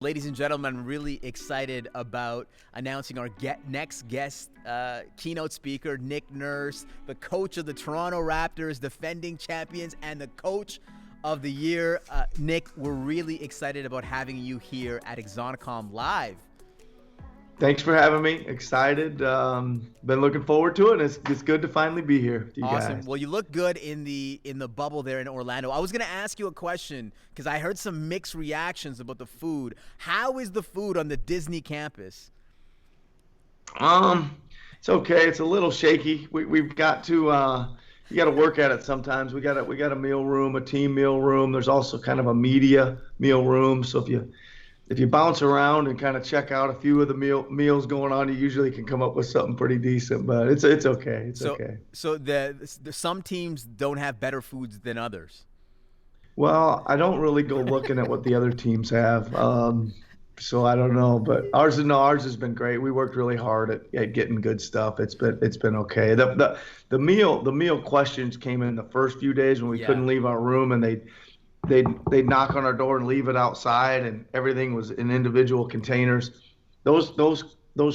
Ladies and gentlemen, I'm really excited about announcing our next guest keynote speaker, Nick Nurse, the coach of the Toronto Raptors, defending champions, and the coach of the year. Nick, we're really excited about having you here at AxoniCom Live. Thanks for having me. Excited. Been looking forward to it. It's good to finally be here with you Awesome. guys. Well, you look good in the bubble there in Orlando. I was going to ask you a question because I heard some mixed reactions about the food. How is the food on the Disney campus? It's okay. It's a little shaky. We've got to you got to work at it sometimes. We got a meal room, a team meal room. There's also kind of a media meal room. So if you bounce around and kind of check out a few of the meals going on, you usually can come up with something pretty decent. But it's okay. It's okay. So the some teams don't have better foods than others. Well, I don't really go looking at what the other teams have. So I don't know, but ours has been great. We worked really hard at getting good stuff. It's been okay. The meal questions came in the first few days when we couldn't leave our room, and they'd knock on our door and leave it outside, and everything was in individual containers. Those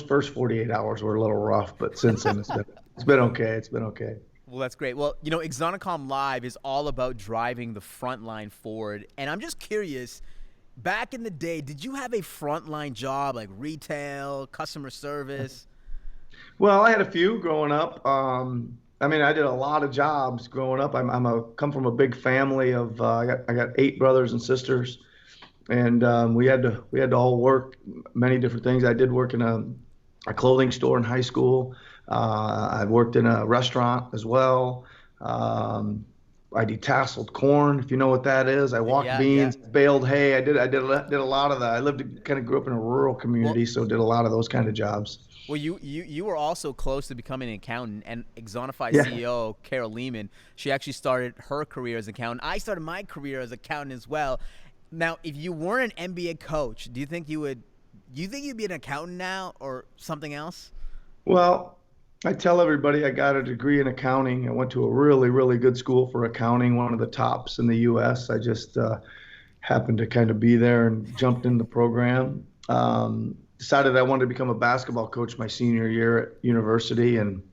first 48 hours were a little rough, but since then it's been okay. It's been okay. Well, that's great. Well, AxoniCom Live is all about driving the front line forward, and I'm just curious. Back in the day, did you have a frontline job like retail, customer service? Well, I had a few growing up. I mean, I did a lot of jobs growing up. Come from a big family of I got 8 brothers and sisters, and we had to all work many different things. I did work in a clothing store in high school. I worked in a restaurant as well. I detasseled corn, if you know what that is. I walked beans, baled hay. I did a lot of that. Grew up in a rural community, so did a lot of those kind of jobs. Well, you were also close to becoming an accountant, and Axonify CEO Carol Lehman, she actually started her career as an accountant. I started my career as an accountant as well. Now, if you weren't an MBA coach, do you think you'd be an accountant now or something else? Well, I tell everybody I got a degree in accounting. I went to a really, really good school for accounting, one of the tops in the U.S. I just happened to kind of be there and jumped in the program. Decided I wanted to become a basketball coach my senior year at university, and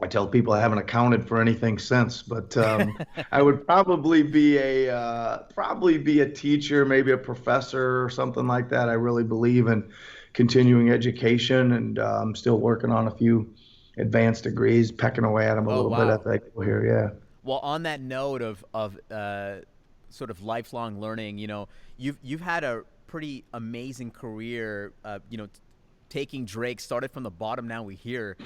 I tell people I haven't accounted for anything since. But I would probably be a teacher, maybe a professor or something like that. I really believe in continuing education, and I'm still working on a few advanced degrees, pecking away at them a little bit as I go here. Yeah. Well, on that note of sort of lifelong learning, you've had a pretty amazing career. Taking Drake, started from the bottom. Now we hear.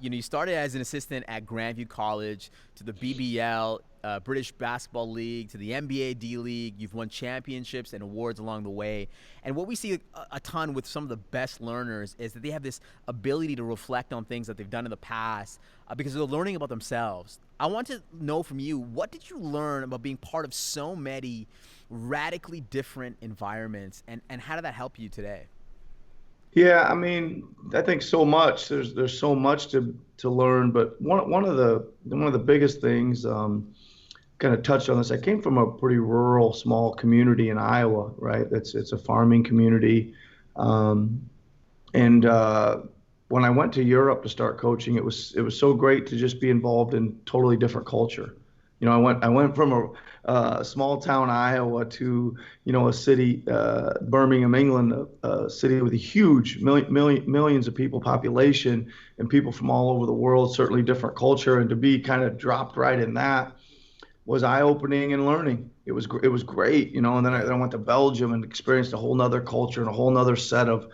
You started as an assistant at Grandview College, to the BBL, British Basketball League, to the NBA D League. You've won championships and awards along the way. And what we see a ton with some of the best learners is that they have this ability to reflect on things that they've done in the past because they're learning about themselves. I want to know from you, what did you learn about being part of so many radically different environments, and how did that help you today? Yeah, I mean, I think so much. There's so much to learn, but one of the biggest things, kind of touched on this. I came from a pretty rural, small community in Iowa, right? It's a farming community, and when I went to Europe to start coaching, it was so great to just be involved in totally different culture. I went from a small town Iowa to a city, Birmingham, England, a city with a huge millions of people population, and people from all over the world, certainly different culture, and to be kind of dropped right in that was eye-opening and learning. It was great, and then I went to Belgium and experienced a whole nother culture and a whole nother set of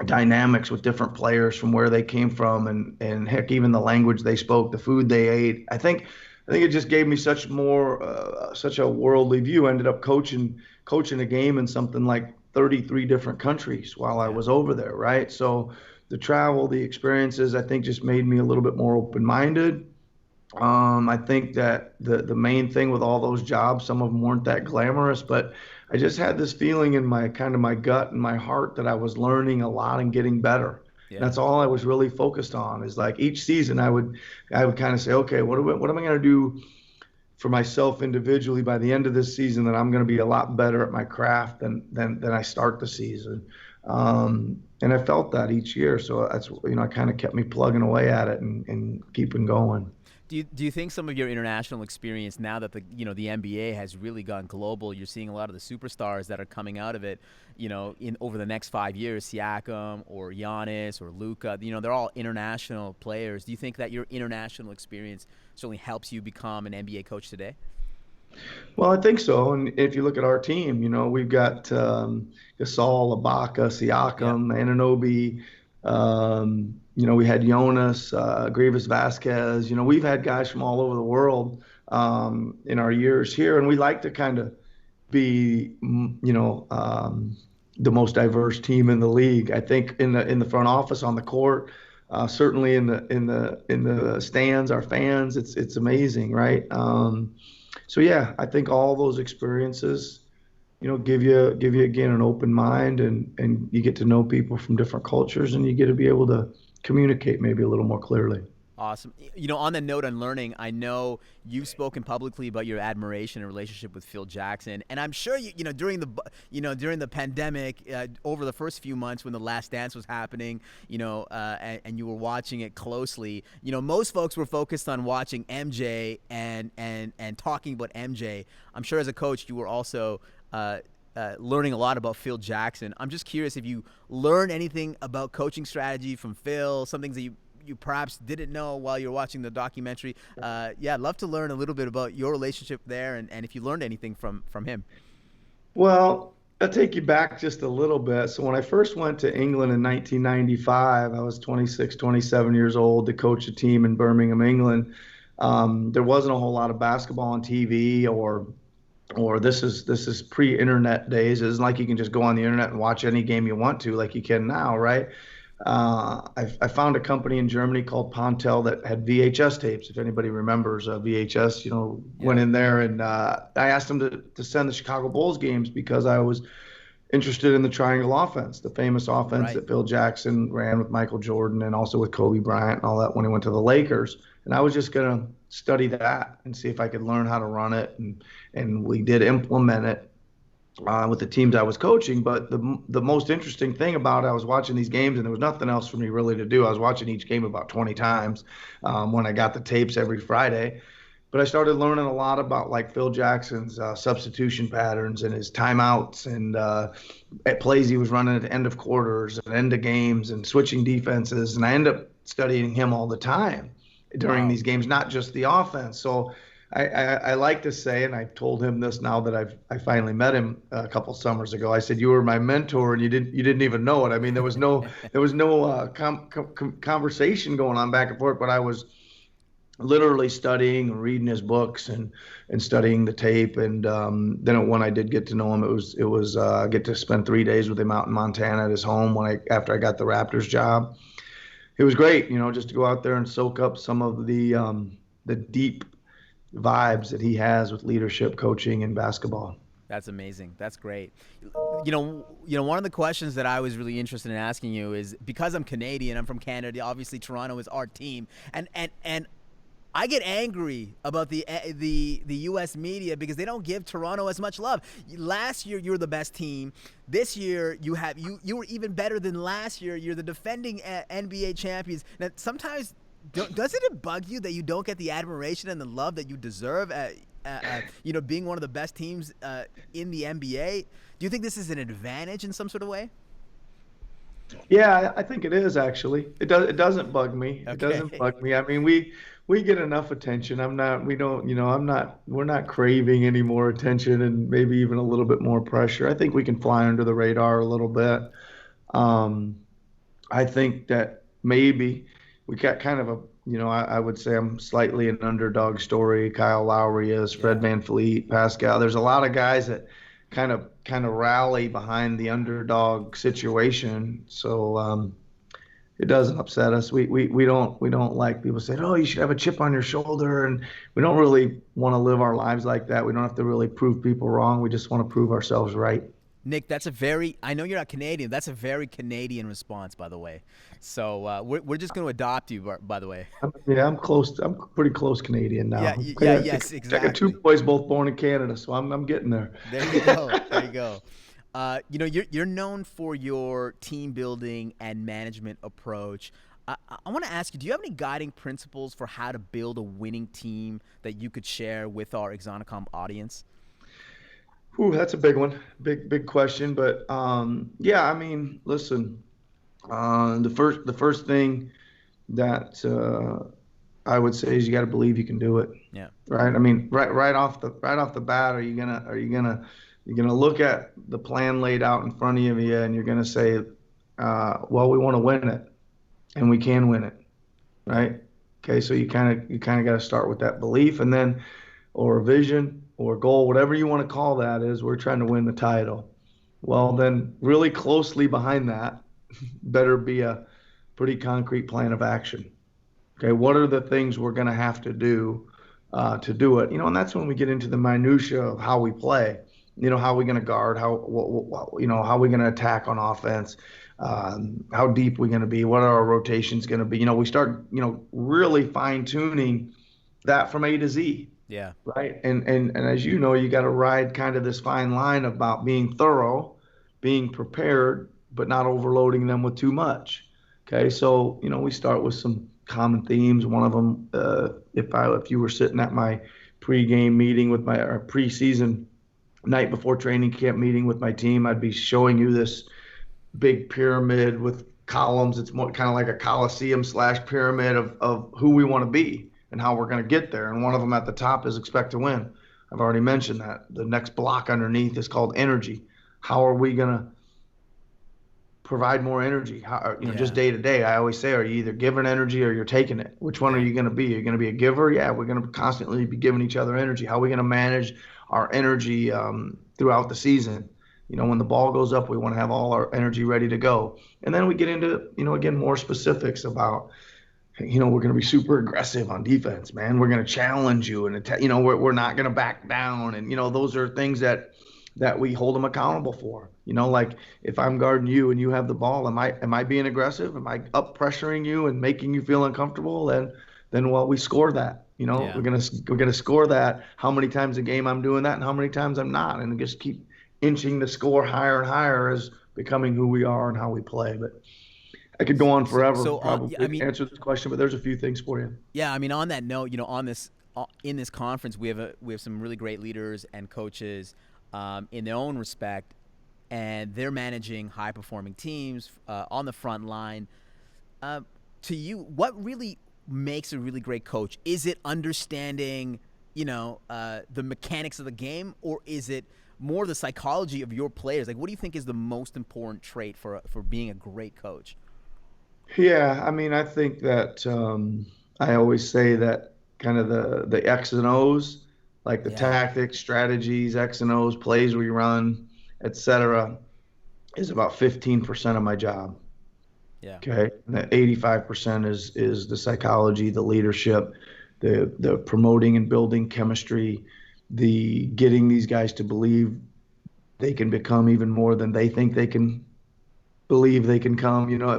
dynamics with different players from where they came from, and heck, even the language they spoke, the food they ate. I think it just gave me such a worldly view. I ended up coaching a game in something like 33 different countries while I was over there, right? So the travel, the experiences, I think just made me a little bit more open-minded. I think that the main thing with all those jobs, some of them weren't that glamorous, but I just had this feeling in my gut and my heart that I was learning a lot and getting better. Yeah. That's all I was really focused on, is like each season I would kind of say, okay, what am I going to do for myself individually by the end of this season that I'm going to be a lot better at my craft than I start the season. And I felt that each year. So that's, it kind of kept me plugging away at it and keeping going. Do you think some of your international experience, now that the NBA has really gone global, you're seeing a lot of the superstars that are coming out of it, in over the next 5 years, Siakam or Giannis or Luka, they're all international players. Do you think that your international experience certainly helps you become an NBA coach today? Well, I think so. And if you look at our team, we've got Gasol, Ibaka, Yeah. Siakam, Anunoby. We had Jonas, Grievous Vasquez. We've had guys from all over the world in our years here, and we like to kind of be, the most diverse team in the league. I think in the front office, on the court, certainly in the stands, our fans, it's amazing, right? So yeah, I think all those experiences, give you again an open mind, and you get to know people from different cultures, and you get to be able to communicate maybe a little more clearly. Awesome. On the note on learning, I know you've spoken publicly about your admiration and relationship with Phil Jackson, and I'm sure during the pandemic, over the first few months when The Last Dance was happening, and you were watching it closely. Most folks were focused on watching MJ and talking about MJ. I'm sure as a coach, you were also learning a lot about Phil Jackson. I'm just curious if you learned anything about coaching strategy from Phil, some things that you perhaps didn't know while you're watching the documentary. I'd love to learn a little bit about your relationship there, and if you learned anything from him. Well, I'll take you back just a little bit. So when I first went to England in 1995, I was 26, 27 years old to coach a team in Birmingham, England. There wasn't a whole lot of basketball on TV, or this is pre-internet days. It's like you can just go on the internet and watch any game you want to, like you can now, right? I found a company in Germany called Pontel that had VHS tapes. If anybody remembers VHS, went in there, and I asked them to send the Chicago Bulls games because I was interested in the triangle offense, the famous offense that Phil Jackson ran with Michael Jordan and also with Kobe Bryant and all that when he went to the Lakers. And I was just going to study that and see if I could learn how to run it. And we did implement it with the teams I was coaching. But the most interesting thing about it, I was watching these games, and there was nothing else for me really to do. I was watching each game about 20 times when I got the tapes every Friday. But I started learning a lot about like Phil Jackson's substitution patterns and his timeouts and at plays he was running at the end of quarters and end of games and switching defenses. And I ended up studying him all the time during these games, not just the offense. So I like to say, and I've told him this now that I finally met him a couple summers ago. I said, you were my mentor, and you didn't even know it. I mean, there was no conversation going on back and forth, but I was literally studying and reading his books and studying the tape. And then when I did get to know him, it was get to spend 3 days with him out in Montana at his home after I got the Raptors job. It was great, just to go out there and soak up some of the deep vibes that he has with leadership, coaching, and basketball. That's amazing. That's great. One of the questions that I was really interested in asking you is, because I'm Canadian, I'm from Canada. Obviously, Toronto is our team, and I get angry about the U.S. media because they don't give Toronto as much love. Last year, you were the best team. This year, you were even better than last year. You're the defending NBA champions. Now, sometimes, doesn't it bug you that you don't get the admiration and the love that you deserve? Being one of the best teams in the NBA. Do you think this is an advantage in some sort of way? Yeah, I think it is actually. It doesn't bug me. Okay. It doesn't bug me. I mean, we get enough attention. We're not craving any more attention and maybe even a little bit more pressure. I think we can fly under the radar a little bit. I think that maybe we got kind of I would say I'm slightly an underdog story. Kyle Lowry is, Fred VanVleet, Pascal. There's a lot of guys that kind of rally behind the underdog situation. So it doesn't upset us. We don't like people saying, oh, you should have a chip on your shoulder, and we don't really want to live our lives like that. We don't have to really prove people wrong. We just want to prove ourselves right. Nick, that's a very, I know you're not Canadian. That's a very Canadian response, by the way. So we're just going to adopt you, by the way. Yeah, I'm close. I'm pretty close Canadian Yeah, now. yeah, yes, I got two exactly. boys, both born in Canada, so I'm getting there. There you go. There you go. You're known for your team building and management approach. I want to ask you, do you have any guiding principles for how to build a winning team that you could share with our AxoniCom audience? Ooh, that's a big one, big question. But yeah, I mean, listen, the first thing that I would say is you got to believe you can do it, Yeah. right? I mean, right off the bat, are you gonna look at the plan laid out in front of you, and you're gonna say, well, we want to win it, and we can win it, Yeah. right? Okay, so you kind of got to start with that belief, and then or a vision or goal, whatever you want to call that, is we're trying to win the title. Well, then really closely behind that better be a pretty concrete plan of action. Okay, what are the things we're going to have to do it? And that's when we get into the minutia of how we play. How are we going to guard? How are we going to attack on offense? How deep we going to be? What are our rotations going to be? We start, really fine tuning that from A to Z, Yeah. right? And as you know, you got to ride kind of this fine line about being thorough, being prepared, but not overloading them with too much. Okay, so we start with some common themes. One of them, if you were sitting at my pregame meeting with my or preseason night before training camp meeting with my team, I'd be showing you this big pyramid with columns. It's more kind of like a coliseum slash pyramid of who we want to be and how we're going to get there. And one of them at the top is expect to win. I've already mentioned that. The next block underneath is called energy. How are we going to provide more energy? Just Yeah. day to day. I always say, are you either giving energy or you're taking it? Which one are Yeah. you going to be? Are you going to be a giver? Yeah, we're going to constantly be giving each other energy. How are we going to manage our energy throughout the season? When the ball goes up, we want to have all our energy ready to go. And then we get into, again, more specifics about, we're going to be super aggressive on defense, man. We're going to challenge you, and we're not going to back down. And those are things that we hold them accountable for. Like if I'm guarding you and you have the ball, am I being aggressive? Am I up pressuring you and making you feel uncomfortable? Then well, we score that. Yeah. We're gonna score that. How many times a game I'm doing that, and how many times I'm not, and just keep inching the score higher and higher as becoming who we are and how we play. But I could go on forever Yeah, I probably to mean, answer this question, but there's a few things for you. yeah, I mean, on that note, on this, in this conference, we have some really great leaders and coaches, in their own respect, and they're managing high performing teams on the front line. To you, what really makes a really great coach? Is it understanding, the mechanics of the game, or is it more the psychology of your players? Like, what do you think is the most important trait for being a great coach? Yeah, I mean, I think that I always say that kind of the X and O's, like the Yeah. tactics, strategies, X and O's, plays we run, etc., is about 15% of my job. Yeah. Okay, and the 85% is the psychology, the leadership, the promoting and building chemistry, the getting these guys to believe they can become even more than they think they can believe they can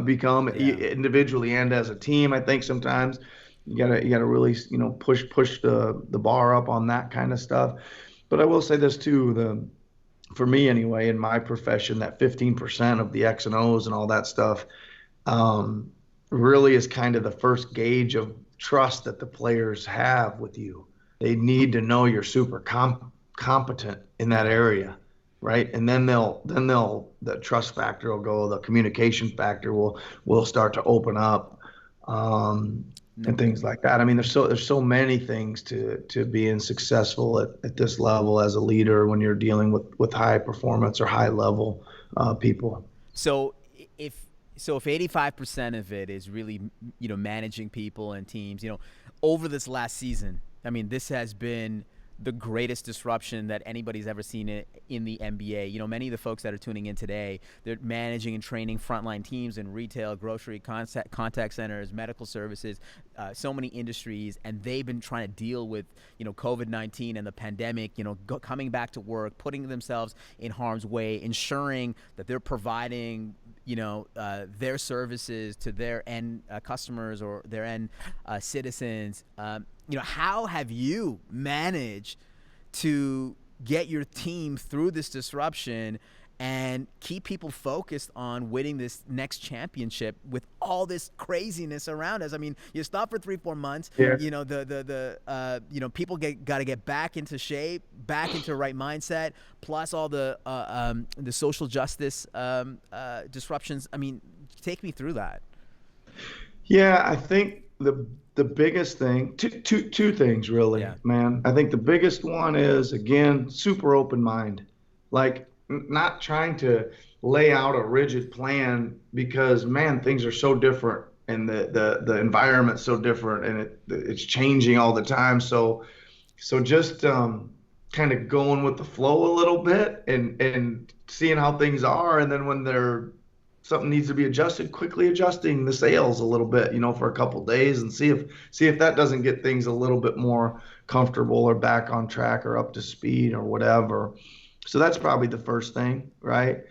become Yeah. individually and as a team. I think sometimes you gotta really push the bar up on that kind of stuff. But I will say this too, for me anyway, in my profession, that 15% of the X and O's and all that stuff um, really is kind of the first gauge of trust that the players have with you. They need to know you're super competent in that Yeah. area, right? And then the trust factor will go, the communication factor will start to open up, No, and things like that. I mean, there's so many things to being successful at this level as a leader when you're dealing with high performance or high level people. So if if 85% of it is really, managing people and teams, over this last season, I mean, this has been the greatest disruption that anybody's ever seen in the NBA. You know, many of the folks that are tuning in today, they're managing and training frontline teams in retail, grocery, contact centers, medical services, so many industries, and they've been trying to deal with, you know, COVID-19 and the pandemic, you know, coming back to work, putting themselves in harm's way, ensuring that they're providing, you know, their services to their end customers or their end citizens. You know, how have you managed to get your team through this disruption and keep people focused on winning this next championship with all this craziness around us? I mean, you stop for 3-4 months. Yeah. You know, you know, people got to get back into shape, back into the right mindset, plus all the social justice disruptions. I mean, take me through that. Yeah, I think the biggest thing, two things really, Yeah. man. I think the biggest one is, again, super open mind, like not trying to lay out a rigid plan, because man, things are so different and the environment's so different, and it's changing all the time. So just kind of going with the flow a little bit and seeing how things are, and then when something needs to be adjusted, quickly adjusting the sails a little bit, you know, for a couple of days, and see if that doesn't get things a little bit more comfortable or back on track or up to speed or whatever. So that's probably the first thing, right?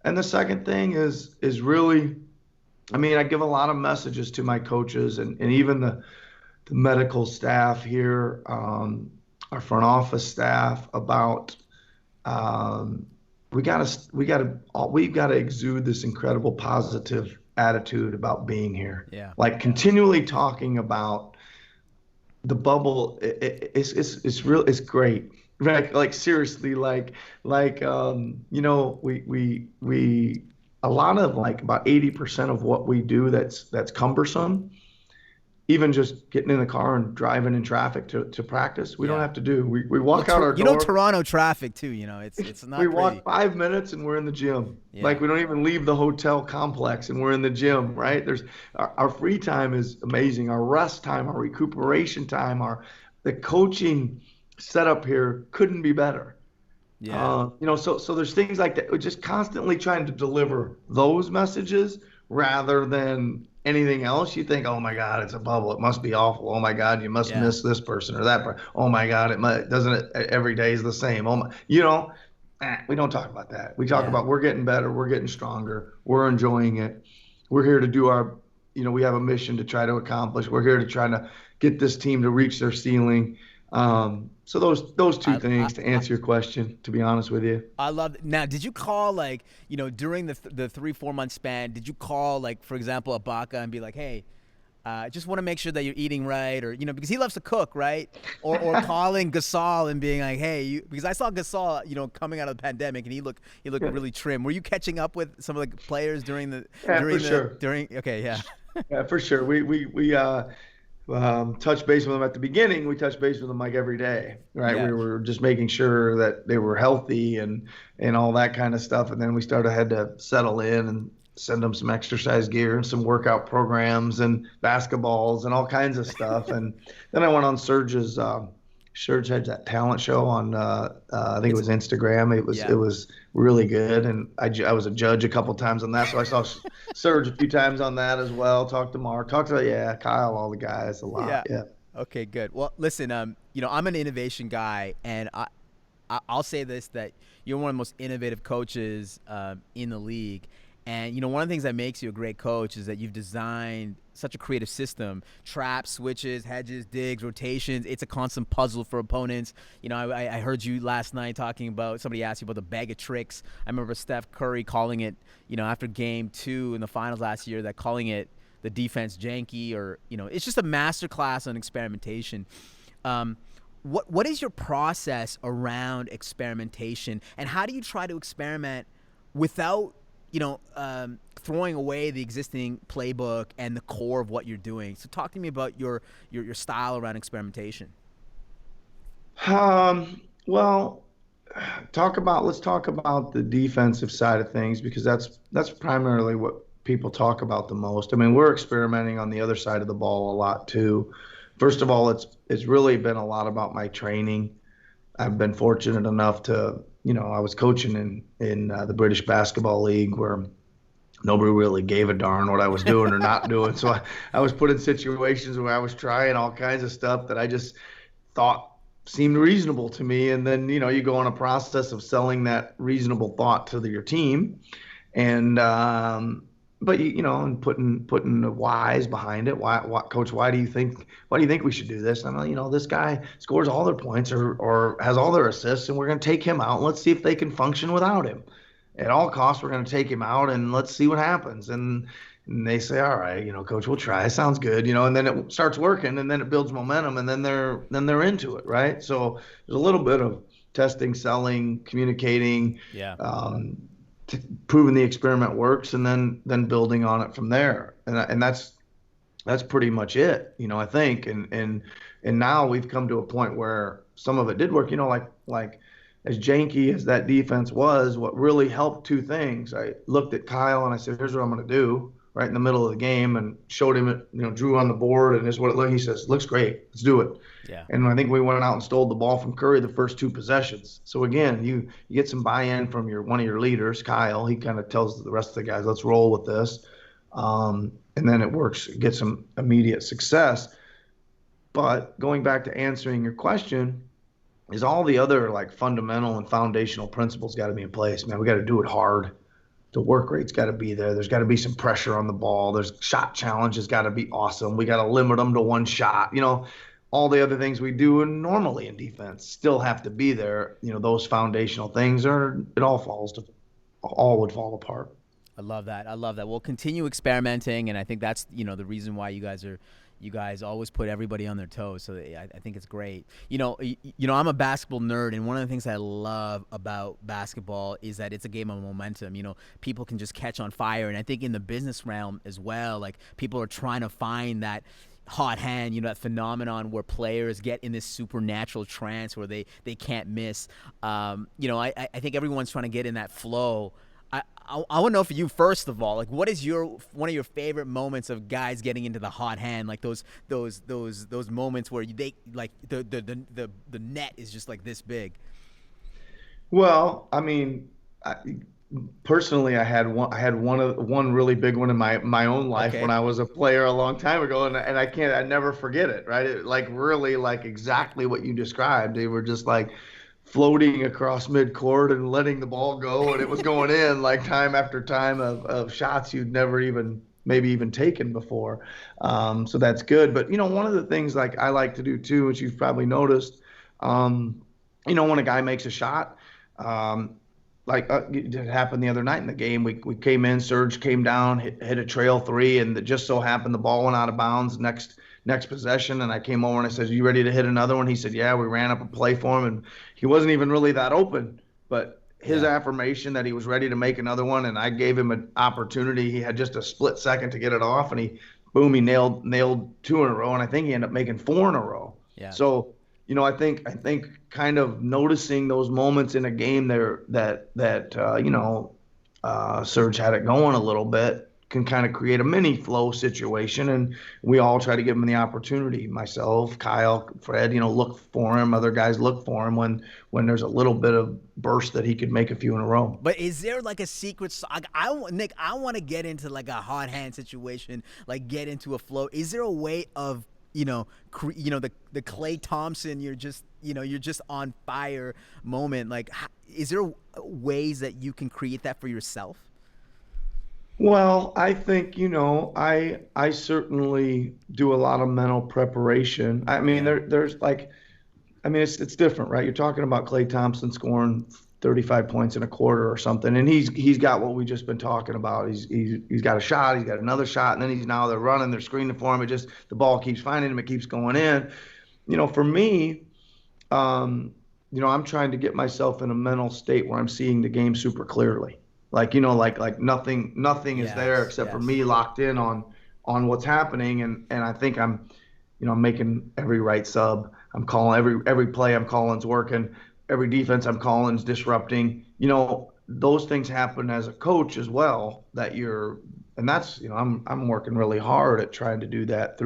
And the second thing is really, I mean, I give a lot of messages to my coaches and even the medical staff here, our front office staff, about we've got to exude this incredible positive attitude about being here. Yeah. Like continually talking about the bubble. It's real. It's great. Right. Like seriously, like you know, we a lot of, like, about 80% of what we do that's cumbersome, even just getting in the car and driving in traffic to practice, we don't have to do. We walk out our door. You know, Toronto traffic too, you know, it's not we pretty. walk 5 minutes and we're in the gym. Yeah. Like we don't even leave the hotel complex and we're in the gym, right? There's our free time is amazing. Our rest time, our recuperation time, the coaching setup here couldn't be better. Yeah. You know, so there's things like that. We're just constantly trying to deliver those messages rather than anything else. You think, oh my God, it's a bubble. It must be awful. Oh my God, you must miss this person or that person. Oh my God, every day is the same. Oh my, you know, we don't talk about that. We talk about we're getting better, we're getting stronger, we're enjoying it. We're here to do you know, we have a mission to try to accomplish. We're here to try to get this team to reach their ceiling. So those two things to answer your question, to be honest with you. I love it. Now, did you call, like, you know, during the 3-4 month span, did you call, like, for example, Ibaka and be like, hey, I just want to make sure that you're eating right, or, you know, because he loves to cook, right? Or calling Gasol and being like, hey, because I saw Gasol, you know, coming out of the pandemic, and he looked really trim. Were you catching up with some of the players during the okay, yeah. Yeah, for sure. We touch base with them at the beginning. We touch base with them like every day, right? Yeah. We were just making sure that they were healthy and all that kind of stuff. And then we had to settle in and send them some exercise gear and some workout programs and basketballs and all kinds of stuff. And then I went on Serge had that talent show on I think it was Instagram. It was really good, and I was a judge a couple times on that, so I saw Serge a few times on that as well. Talked to Mark, Kyle, all the guys a lot. Yeah. Okay, good. Well, listen, you know, I'm an innovation guy, and I'll say this, that you're one of the most innovative coaches in the league. And, you know, one of the things that makes you a great coach is that you've designed such a creative system: traps, switches, hedges, digs, rotations. It's a constant puzzle for opponents. You know, I heard you last night talking about, somebody asked you about the bag of tricks. I remember Steph Curry calling it, you know, after game 2 in the finals last year, that calling it the defense janky, or, you know, it's just a masterclass on experimentation. What is your process around experimentation, and how do you try to experiment without, you know, throwing away the existing playbook and the core of what you're doing? So talk to me about your style around experimentation. Well, let's talk about the defensive side of things, because that's primarily what people talk about the most. I mean, we're experimenting on the other side of the ball a lot too. First of all, it's really been a lot about my training. I've been fortunate enough to, I was coaching in the British Basketball League where nobody really gave a darn what I was doing or not doing. So I was put in situations where I was trying all kinds of stuff that I just thought seemed reasonable to me. And then, you go on a process of selling that reasonable thought to your team. And, but and putting the whys behind it. Why, coach, why do you think we should do this? And I'm like, this guy scores all their points or has all their assists, and we're going to take him out and let's see if they can function without him. At all costs, we're going to take him out and let's see what happens. And they say, all right, coach, we'll try. It sounds good, and then it starts working, and then it builds momentum, and then they're into it, right? So there's a little bit of testing, selling, communicating, Yeah. Proving the experiment works, and then building on it from there. And that's pretty much it, I think. And now we've come to a point where some of it did work, like as janky as that defense was, what really helped two things. I looked at Kyle and I said, here's what I'm going to do right in the middle of the game, and showed him it, drew on the board, and this is what it looked. He says, looks great. Let's do it. Yeah. And I think we went out and stole the ball from Curry the first two possessions. So again, you get some buy-in from one of your leaders, Kyle. He kind of tells the rest of the guys, let's roll with this. And then it works, get some immediate success. But going back to answering your question, is all the other like fundamental and foundational principles got to be in place, man. We got to do it hard. The work rate's got to be there. There's got to be some pressure on the ball. There's shot challenges got to be awesome. We got to limit them to one shot. All the other things we do normally in defense still have to be there. Those foundational things all would fall apart. I love that. We'll continue experimenting, and I think that's the reason why you guys always put everybody on their toes. So I think it's great. I'm a basketball nerd, and one of the things I love about basketball is that it's a game of momentum. People can just catch on fire, and I think in the business realm as well, like people are trying to find that hot hand, that phenomenon where players get in this supernatural trance where they can't miss. I think everyone's trying to get in that flow. I want to know for you, first of all, like, what is one of your favorite moments of guys getting into the hot hand, like those moments where they like the net is just like this big? Well, I mean, personally, I had one really big one in my own life Okay. when I was a player a long time ago, and I never forget it. Right, like really like exactly what you described. They were just like floating across midcourt and letting the ball go, and it was going in like time after time of shots you'd never maybe even taken before. So that's good. But one of the things like I like to do too, which you've probably noticed, when a guy makes a shot, it happened the other night in the game. We came in, Serge came down, hit a trail three, and it just so happened the ball went out of bounds next possession, and I came over and I said, "You ready to hit another one?" He said, "Yeah." We ran up a play for him, and he wasn't even really that open, but his affirmation that he was ready to make another one, and I gave him an opportunity. He had just a split second to get it off, and he nailed two in a row, and I think he ended up making four in a row. Yeah. So, I think kind of noticing those moments in a game there that Serge had it going a little bit can kind of create a mini flow situation, and we all try to give him the opportunity. Myself, Kyle, Fred, look for him. Other guys look for him when there's a little bit of burst that he could make a few in a row. But is there like a secret? Nick, I want to get into like a hot hand situation, like get into a flow. Is there a way of the Klay Thompson, you're just on fire moment? Like, is there ways that you can create that for yourself? Well, I think, I certainly do a lot of mental preparation. I mean, there's like, I mean, it's different, right? You're talking about Klay Thompson scoring 35 points in a quarter or something, and he's got what we've just been talking about. He's got a shot, he's got another shot, and then they're running, they're screening for him. The ball keeps finding him, it keeps going in. For me, I'm trying to get myself in a mental state where I'm seeing the game super clearly. Like, like nothing is there except for me locked in on what's happening. And I think I'm making every right sub. I'm calling every play I'm calling is working. Every defense I'm calling is disrupting. Those things happen as a coach as well, and that's, I'm working really hard at trying to do that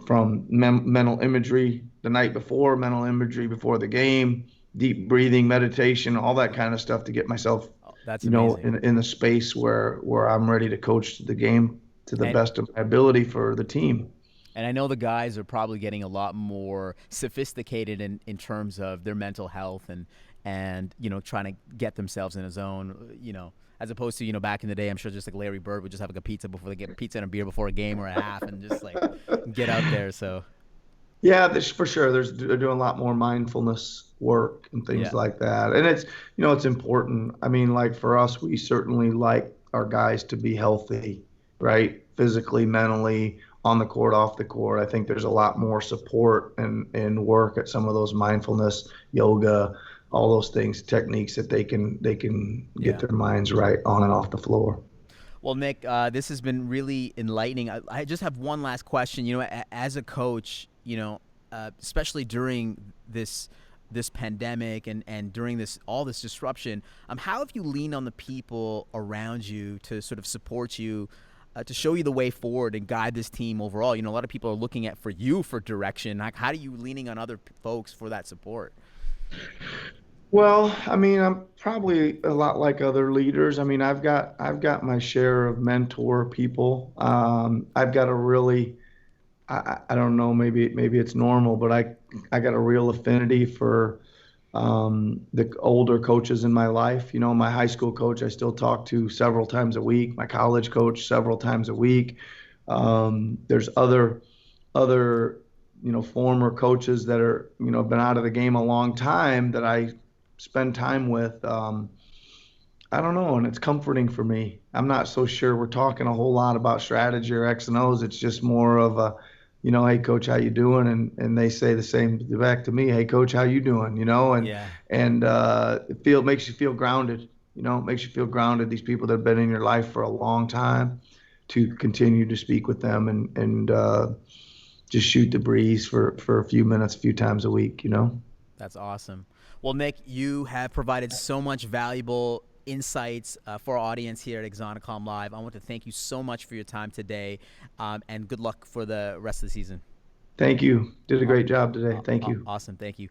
from mental imagery the night before, mental imagery before the game, deep breathing, meditation, all that kind of stuff to get myself, Oh, that's amazing. in the space where I'm ready to coach the game to the And best of my ability for the team. And I know the guys are probably getting a lot more sophisticated in terms of their mental health and trying to get themselves in a zone, as opposed to back in the day. I'm sure just like Larry Bird would just have like a pizza before they get pizza and a beer before a game or a half and just like get out there. So Yeah, for sure. They're doing a lot more mindfulness work and things yeah, like that. And it's important. I mean, like for us, we certainly like our guys to be healthy, right? Physically, mentally, on the court, off the court. I think there's a lot more support and work at some of those mindfulness, yoga, all those things, techniques that they can get yeah. their minds right on and off the floor. Well, Nick, this has been really enlightening. I just have one last question. As a coach, especially during this pandemic and during all this disruption, how have you leaned on the people around you to sort of support you, to show you the way forward and guide this team overall? A lot of people are looking at for you for direction. Like, how are you leaning on other folks for that support? Well, I mean, I'm probably a lot like other leaders. I mean, I've got my share of mentor people. I've got a really, I don't know, maybe it's normal, but I got a real affinity for the older coaches in my life. My high school coach I still talk to several times a week. My college coach several times a week. There's other former coaches that are been out of the game a long time that I spend time with. I don't know, and it's comforting for me. I'm not so sure we're talking a whole lot about strategy or X and O's. It's just more of a, hey coach, how you doing? And they say the same back to me, hey coach, how you doing? Yeah. And it makes you feel grounded. It makes you feel grounded. These people that have been in your life for a long time, to continue to speak with them and just shoot the breeze for a few minutes, a few times a week. That's awesome. Well, Nick, you have provided so much valuable insights for our audience here at AxoniCom Live. I want to thank you so much for your time today, and good luck for the rest of the season. Thank you. Did a great job today. Thank you. Awesome. Thank you.